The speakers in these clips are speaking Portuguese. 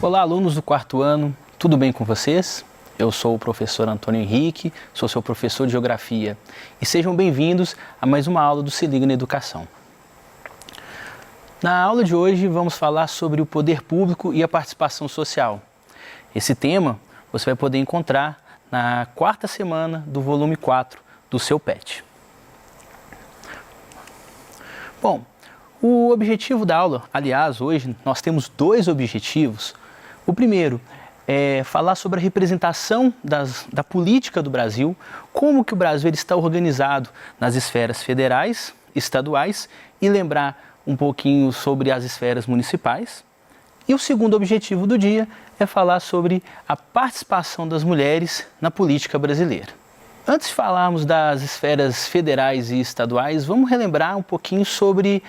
Olá, alunos do quarto ano, tudo bem com vocês? Eu sou o professor Antônio Henrique, sou seu professor de Geografia e sejam bem-vindos a mais uma aula do Se Liga na Educação. Na aula de hoje vamos falar sobre o poder público e a participação social. Esse tema você vai poder encontrar na quarta semana do volume 4 do seu PET. Bom, o objetivo da aula, aliás, hoje nós temos dois objetivos. O primeiro é falar sobre a representação da política do Brasil, como que o Brasil ele está organizado nas esferas federais, estaduais e lembrar um pouquinho sobre as esferas municipais. E o segundo objetivo do dia é falar sobre a participação das mulheres na política brasileira. Antes de falarmos das esferas federais e estaduais, vamos relembrar um pouquinho sobre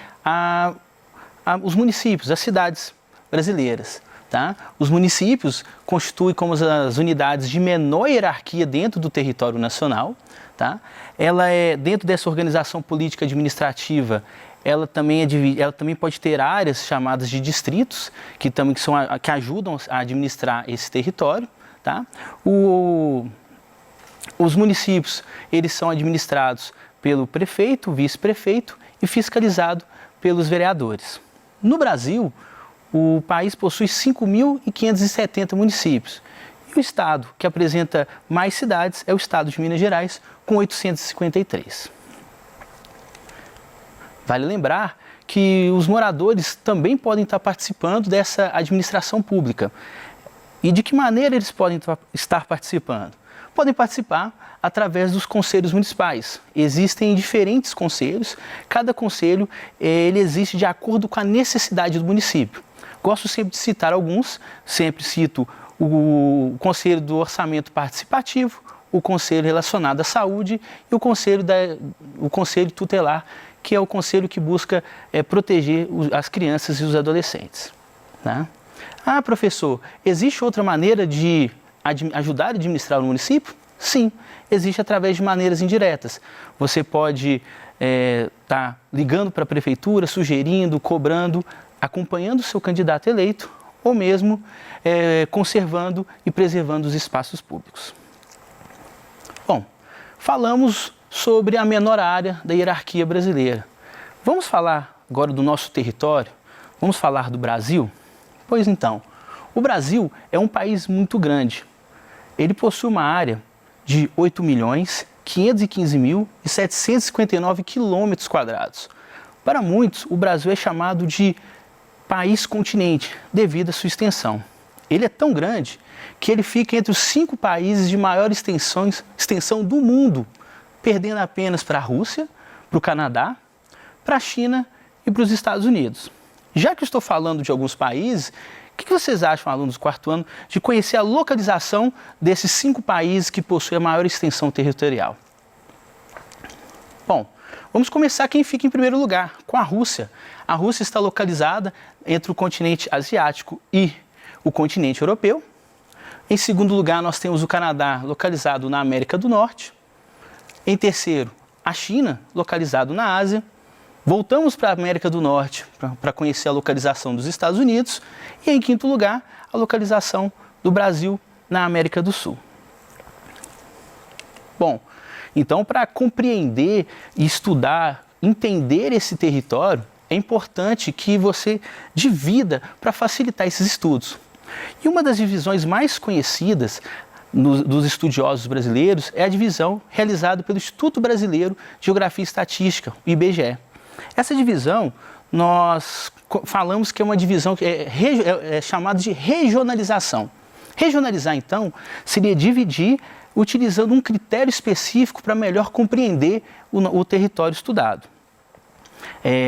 os municípios, as cidades brasileiras. Tá? Os municípios constituem como as unidades de menor hierarquia dentro do território nacional. Tá? Ela é, dentro dessa organização política administrativa, ela também pode ter áreas chamadas de distritos, que ajudam a administrar esse território. Tá? Os municípios eles são administrados pelo prefeito, vice-prefeito e fiscalizado pelos vereadores. No Brasil, o país possui 5.570 municípios. E o estado que apresenta mais cidades é o estado de Minas Gerais, com 853. Vale lembrar que os moradores também podem estar participando dessa administração pública. E de que maneira eles podem estar participando? Podem participar através dos conselhos municipais. Existem diferentes conselhos, cada conselho ele existe de acordo com a necessidade do município. Gosto sempre de citar alguns, sempre cito o Conselho do Orçamento Participativo, o Conselho relacionado à saúde e o Conselho Tutelar, que é o conselho que busca proteger as crianças e os adolescentes. Tá? Ah, professor, existe outra maneira de ajudar a administrar o município? Sim, existe através de maneiras indiretas. Você pode estar ligando para a prefeitura, sugerindo, cobrando, acompanhando o seu candidato eleito ou mesmo conservando e preservando os espaços públicos. Bom, falamos sobre a menor área da hierarquia brasileira. Vamos falar agora do nosso território? Vamos falar do Brasil? Pois então, o Brasil é um país muito grande. Ele possui uma área de 8.515.759 km². Para muitos, o Brasil é chamado de país-continente, devido à sua extensão. Ele é tão grande que ele fica entre os 5 países de maior extensão do mundo, perdendo apenas para a Rússia, para o Canadá, para a China e para os Estados Unidos. Já que estou falando de alguns países, o que vocês acham, alunos do quarto ano, de conhecer a localização desses 5 países que possuem a maior extensão territorial? Bom, vamos começar quem fica em primeiro lugar, com a Rússia. A Rússia está localizada entre o continente asiático e o continente europeu. Em segundo lugar, nós temos o Canadá, localizado na América do Norte. Em terceiro, a China, localizado na Ásia. Voltamos para a América do Norte para conhecer a localização dos Estados Unidos. E em quinto lugar, a localização do Brasil na América do Sul. Bom, então para compreender, estudar, entender esse território, é importante que você divida para facilitar esses estudos. E uma das divisões mais conhecidas dos estudiosos brasileiros é a divisão realizada pelo Instituto Brasileiro de Geografia e Estatística, o IBGE. Essa divisão, nós falamos que é uma divisão que é chamada de regionalização. Regionalizar, então, seria dividir utilizando um critério específico para melhor compreender o território estudado.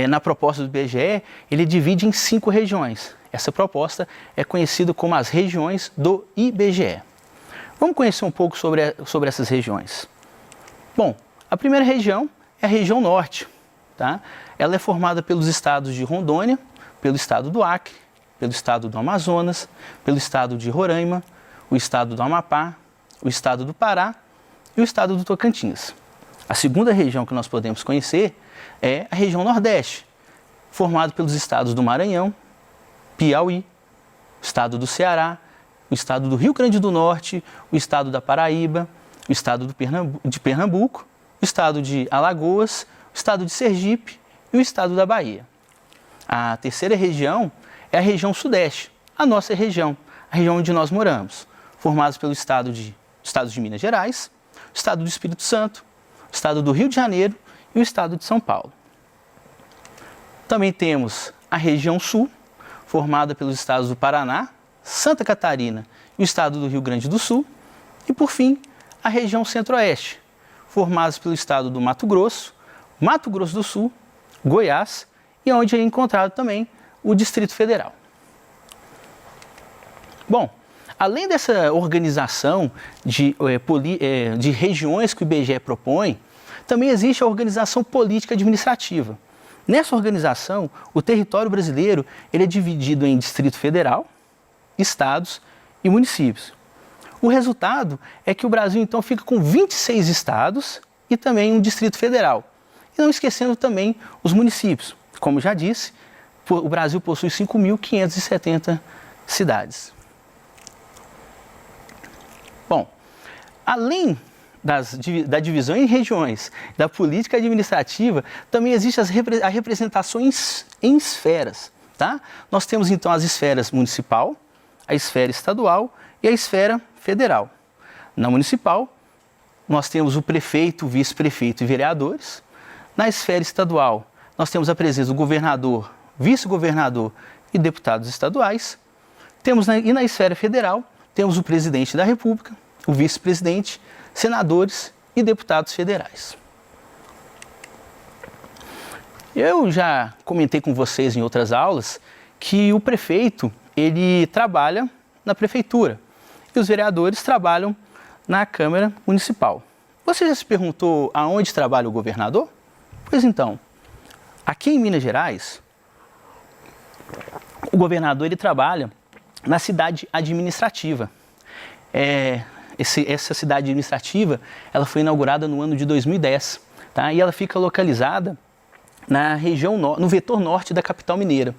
Na proposta do IBGE, ele divide em 5 regiões. Essa proposta é conhecida como as regiões do IBGE. Vamos conhecer um pouco sobre essas regiões. Bom, a primeira região é a região norte. Tá? Ela é formada pelos estados de Rondônia, pelo estado do Acre, pelo estado do Amazonas, pelo estado de Roraima, o estado do Amapá, o estado do Pará e o estado do Tocantins. A segunda região que nós podemos conhecer é a região Nordeste, formada pelos estados do Maranhão, Piauí, estado do Ceará, o estado do Rio Grande do Norte, o estado da Paraíba, o estado de Pernambuco, o estado de Alagoas, o estado de Sergipe e o estado da Bahia. A terceira região é a região sudeste, a nossa região, a região onde nós moramos, formados pelo estados de Minas Gerais, o estado do Espírito Santo, o estado do Rio de Janeiro e o estado de São Paulo. Também temos a região sul, formada pelos estados do Paraná, Santa Catarina e o estado do Rio Grande do Sul. E, por fim, a região centro-oeste, formados pelo estado do Mato Grosso do Sul, Goiás e onde é encontrado também o Distrito Federal. Bom, além dessa organização de regiões que o IBGE propõe, também existe a organização política administrativa. Nessa organização, o território brasileiro ele é dividido em Distrito Federal, estados e municípios. O resultado é que o Brasil, então, fica com 26 estados e também um Distrito Federal. E não esquecendo também os municípios. Como já disse, o Brasil possui 5.570 cidades. Bom, além da divisão em regiões, da política administrativa, também existem as representações em esferas. Tá? Nós temos, então, as esferas municipal, a esfera estadual e a esfera federal. Na municipal, nós temos o prefeito, o vice-prefeito e vereadores. Na esfera estadual, nós temos a presença do governador, vice-governador e deputados estaduais. E na esfera federal, temos o presidente da República, o vice-presidente, senadores e deputados federais. Eu já comentei com vocês em outras aulas que o prefeito ele trabalha na prefeitura e os vereadores trabalham na Câmara Municipal. Você já se perguntou aonde trabalha o governador? Pois então, aqui em Minas Gerais, o governador ele trabalha na cidade administrativa. Essa cidade administrativa ela foi inaugurada no ano de 2010, tá? E ela fica localizada na região no vetor norte da capital mineira.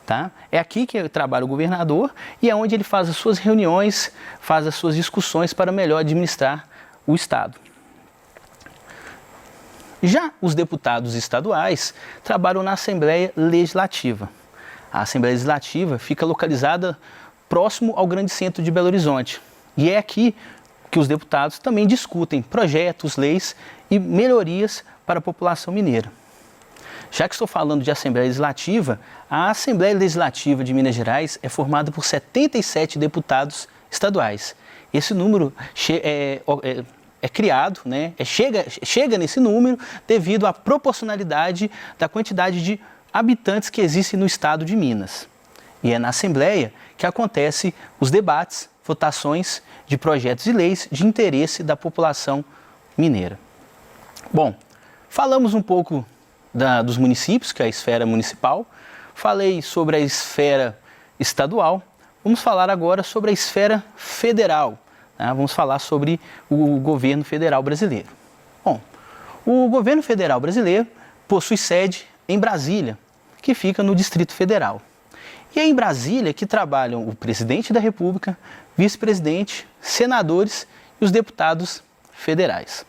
Tá? É aqui que trabalha o governador e é onde ele faz as suas reuniões, faz as suas discussões para melhor administrar o Estado. Já os deputados estaduais trabalham na Assembleia Legislativa. A Assembleia Legislativa fica localizada próximo ao Grande Centro de Belo Horizonte. E é aqui que os deputados também discutem projetos, leis e melhorias para a população mineira. Já que estou falando de Assembleia Legislativa, a Assembleia Legislativa de Minas Gerais é formada por 77 deputados estaduais. Esse número é criado, né? chega nesse número devido à proporcionalidade da quantidade de habitantes que existem no estado de Minas. E é na Assembleia que acontecem os debates, votações de projetos e leis de interesse da população mineira. Bom, falamos um pouco dos municípios, que é a esfera municipal, falei sobre a esfera estadual, vamos falar agora sobre a esfera federal, né? Vamos falar sobre o governo federal brasileiro. Bom, o governo federal brasileiro possui sede em Brasília, que fica no Distrito Federal. E é em Brasília que trabalham o presidente da República, vice-presidente, senadores e os deputados federais.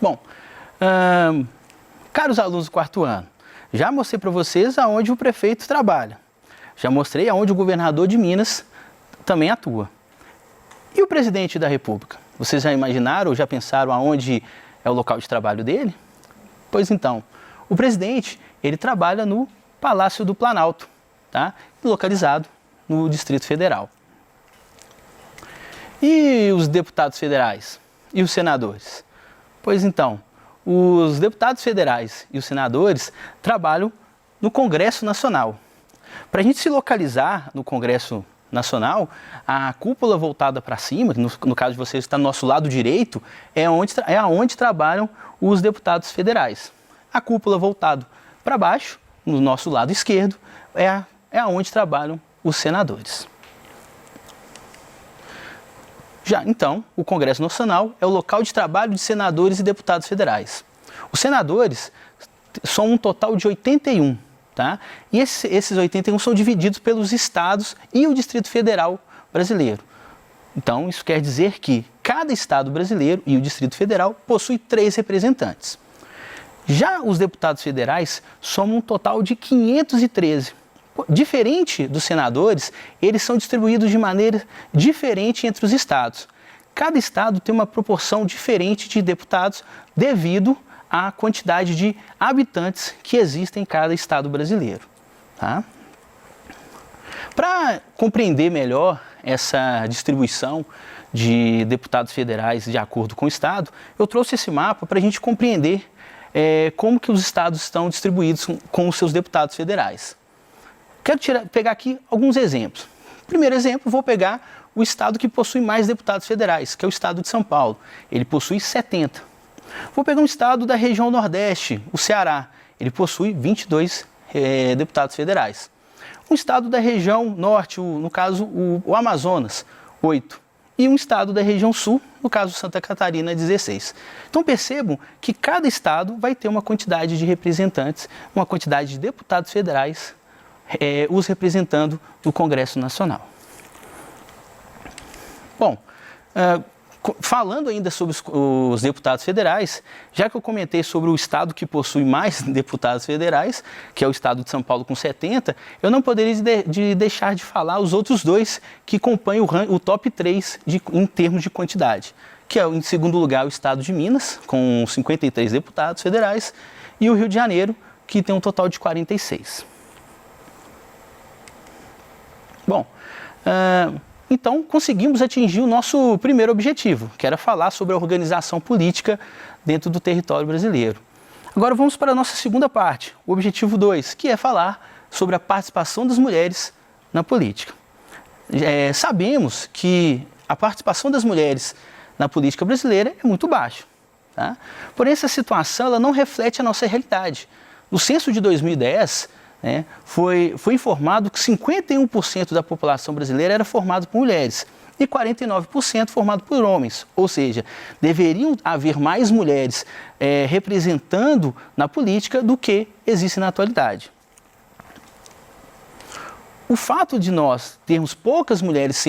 Bom, caros alunos do quarto ano, já mostrei para vocês aonde o prefeito trabalha. Já mostrei aonde o governador de Minas também atua. E o presidente da República? Vocês já imaginaram ou já pensaram aonde é o local de trabalho dele? Pois então, o presidente, ele trabalha no Palácio do Planalto, tá? Localizado no Distrito Federal. E os deputados federais? E os senadores? Pois então, os deputados federais e os senadores trabalham no Congresso Nacional. Para a gente se localizar no Congresso Nacional, a cúpula voltada para cima, no caso de vocês está no nosso lado direito, é aonde trabalham os deputados federais. A cúpula voltada para baixo, no nosso lado esquerdo, é aonde trabalham os senadores. Já, então, o Congresso Nacional é o local de trabalho de senadores e deputados federais. Os senadores são um total de 81, tá? E esses 81 são divididos pelos estados e o Distrito Federal brasileiro. Então, isso quer dizer que cada estado brasileiro e o Distrito Federal possui 3 representantes. Já os deputados federais somam um total de 513. Diferente dos senadores, eles são distribuídos de maneira diferente entre os estados. Cada estado tem uma proporção diferente de deputados devido à quantidade de habitantes que existem em cada estado brasileiro. Tá? Para compreender melhor essa distribuição de deputados federais de acordo com o estado, eu trouxe esse mapa para a gente compreender como que os estados estão distribuídos com os seus deputados federais. Quero pegar aqui alguns exemplos. Primeiro exemplo, vou pegar o estado que possui mais deputados federais, que é o estado de São Paulo. Ele possui 70. Vou pegar um estado da região Nordeste, o Ceará. Ele possui 22 deputados federais. Um estado da região Norte, no caso o Amazonas, 8. E um estado da região Sul, no caso Santa Catarina, 16. Então percebam que cada estado vai ter uma quantidade de representantes, uma quantidade de deputados federais os representando no Congresso Nacional. Bom, falando ainda sobre os deputados federais, já que eu comentei sobre o estado que possui mais deputados federais, que é o estado de São Paulo com 70, eu não poderia deixar de falar os outros 2 que compõem o top 3 em termos de quantidade, que é, em segundo lugar, o estado de Minas, com 53 deputados federais, e o Rio de Janeiro, que tem um total de 46. Bom, então conseguimos atingir o nosso primeiro objetivo, que era falar sobre a organização política dentro do território brasileiro. Agora vamos para a nossa segunda parte, o objetivo 2, que é falar sobre a participação das mulheres na política. Sabemos que a participação das mulheres na política brasileira é muito baixa, tá? Porém, essa situação ela não reflete a nossa realidade. No censo de 2010, foi informado que 51% da população brasileira era formado por mulheres e 49% formado por homens, ou seja, deveriam haver mais mulheres representando na política do que existe na atualidade. O fato de nós termos poucas mulheres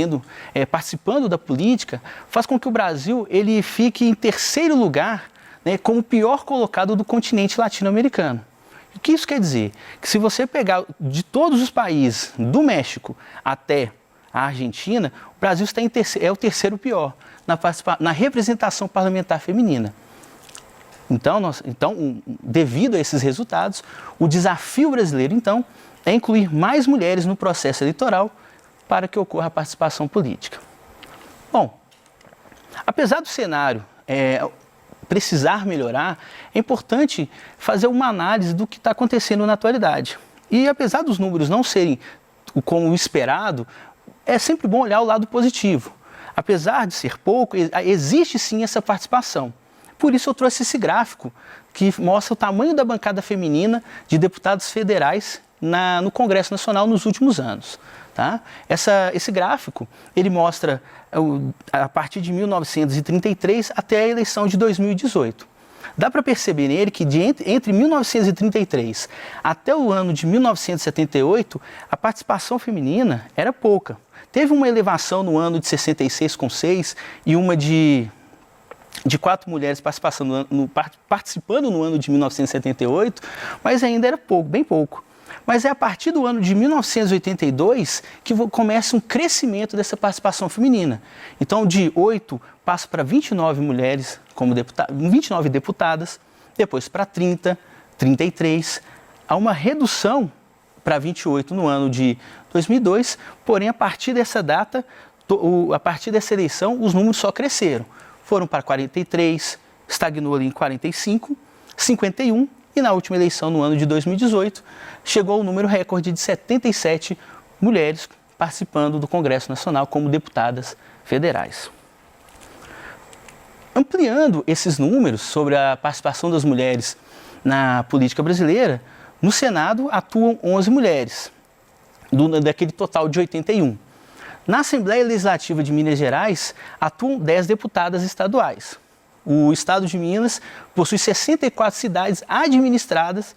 participando da política faz com que o Brasil ele fique em terceiro lugar, como o pior colocado do continente latino-americano. O que isso quer dizer? Que se você pegar de todos os países, do México até a Argentina, o Brasil está é o terceiro pior na representação parlamentar feminina. Então, devido a esses resultados, o desafio brasileiro, então, é incluir mais mulheres no processo eleitoral para que ocorra a participação política. Bom, apesar do cenário precisar melhorar, é importante fazer uma análise do que está acontecendo na atualidade. E apesar dos números não serem como esperado, é sempre bom olhar o lado positivo. Apesar de ser pouco, existe sim essa participação. Por isso eu trouxe esse gráfico que mostra o tamanho da bancada feminina de deputados federais no Congresso Nacional nos últimos anos. Tá? Esse gráfico ele mostra a partir de 1933 até a eleição de 2018. Dá para perceber nele que entre 1933 até o ano de 1978, a participação feminina era pouca. Teve uma elevação no ano de 66 com 6 e uma de 4 mulheres participando no ano de 1978, mas ainda era pouco, bem pouco. Mas é a partir do ano de 1982 que começa um crescimento dessa participação feminina. Então, de 8 passa para 29 mulheres como 29 deputadas, depois para 30, 33, há uma redução para 28 no ano de 2002, porém a partir dessa data, a partir dessa eleição, os números só cresceram. Foram para 43, estagnou ali em 45, 51, e na última eleição, no ano de 2018, chegou ao número recorde de 77 mulheres participando do Congresso Nacional como deputadas federais. Ampliando esses números sobre a participação das mulheres na política brasileira, no Senado atuam 11 mulheres, daquele total de 81. Na Assembleia Legislativa de Minas Gerais, atuam 10 deputadas estaduais. O estado de Minas possui 64 cidades administradas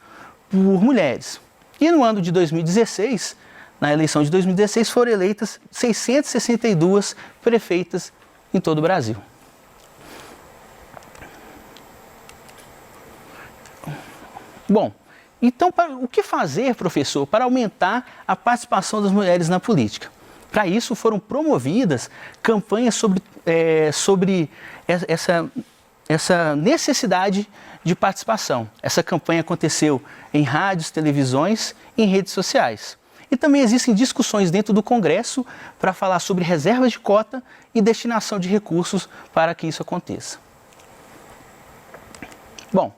por mulheres. E no ano de 2016, na eleição de 2016, foram eleitas 662 prefeitas em todo o Brasil. Bom, então o que fazer, professor, para aumentar a participação das mulheres na política? Para isso foram promovidas campanhas sobre essa necessidade de participação. Essa campanha aconteceu em rádios, televisões e em redes sociais. E também existem discussões dentro do Congresso para falar sobre reservas de cota e destinação de recursos para que isso aconteça. Bom,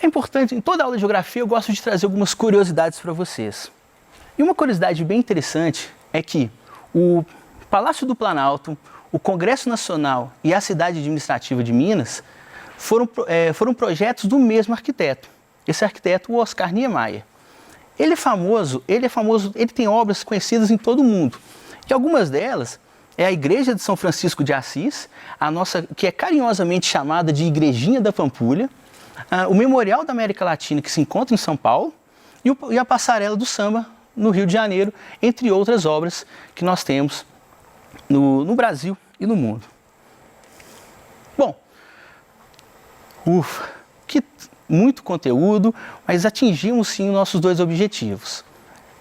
é importante, em toda aula de geografia eu gosto de trazer algumas curiosidades para vocês. E uma curiosidade bem interessante é que o Palácio do Planalto, o Congresso Nacional e a cidade administrativa de Minas foram projetos do mesmo arquiteto. Esse arquiteto, o Oscar Niemeyer. Ele tem obras conhecidas em todo o mundo. E algumas delas é a Igreja de São Francisco de Assis, que é carinhosamente chamada de Igrejinha da Pampulha, o Memorial da América Latina, que se encontra em São Paulo, e a Passarela do Samba, no Rio de Janeiro, entre outras obras que nós temos no Brasil e no mundo. Bom, muito conteúdo, mas atingimos sim os nossos dois objetivos.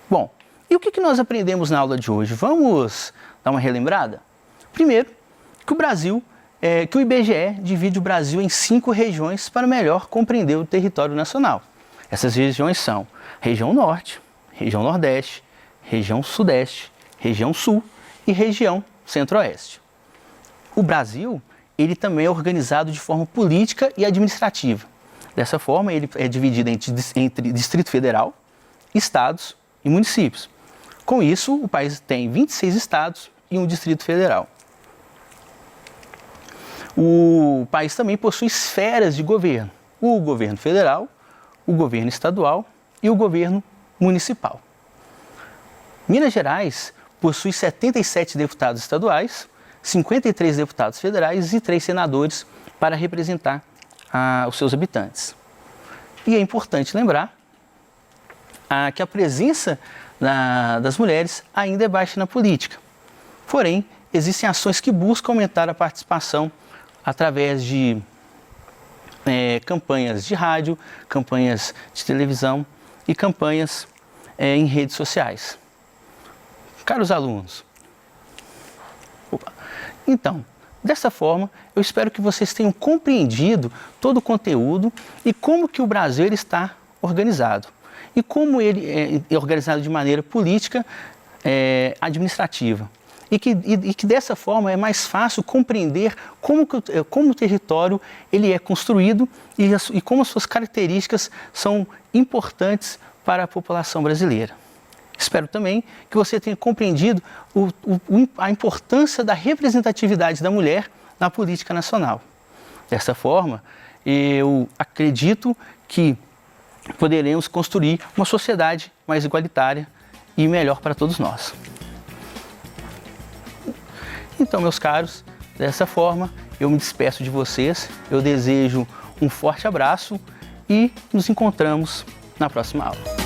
Bom, e o que nós aprendemos na aula de hoje? Vamos dar uma relembrada? Primeiro, que o IBGE divide o Brasil em 5 regiões para melhor compreender o território nacional. Essas regiões são região Norte, região Nordeste, região Sudeste, região Sul e região Centro-Oeste. O Brasil, ele também é organizado de forma política e administrativa. Dessa forma, ele é dividido entre Distrito Federal, estados e municípios. Com isso, o país tem 26 estados e um Distrito Federal. O país também possui esferas de governo: o governo federal, o governo estadual e o governo municipal. Minas Gerais possui 77 deputados estaduais, 53 deputados federais e 3 senadores para representar os seus habitantes. E é importante lembrar que a presença das mulheres ainda é baixa na política. Porém, existem ações que buscam aumentar a participação através de campanhas de rádio, campanhas de televisão e campanhas em redes sociais. Caros alunos, então, dessa forma, eu espero que vocês tenham compreendido todo o conteúdo e como que o Brasil ele está organizado. E como ele é organizado de maneira política, administrativa. E que dessa forma é mais fácil compreender como o território ele é construído e como as suas características são importantes para a população brasileira. Espero também que você tenha compreendido a importância da representatividade da mulher na política nacional. Dessa forma, eu acredito que poderemos construir uma sociedade mais igualitária e melhor para todos nós. Então, meus caros, dessa forma, eu me despeço de vocês, eu desejo um forte abraço e nos encontramos na próxima aula.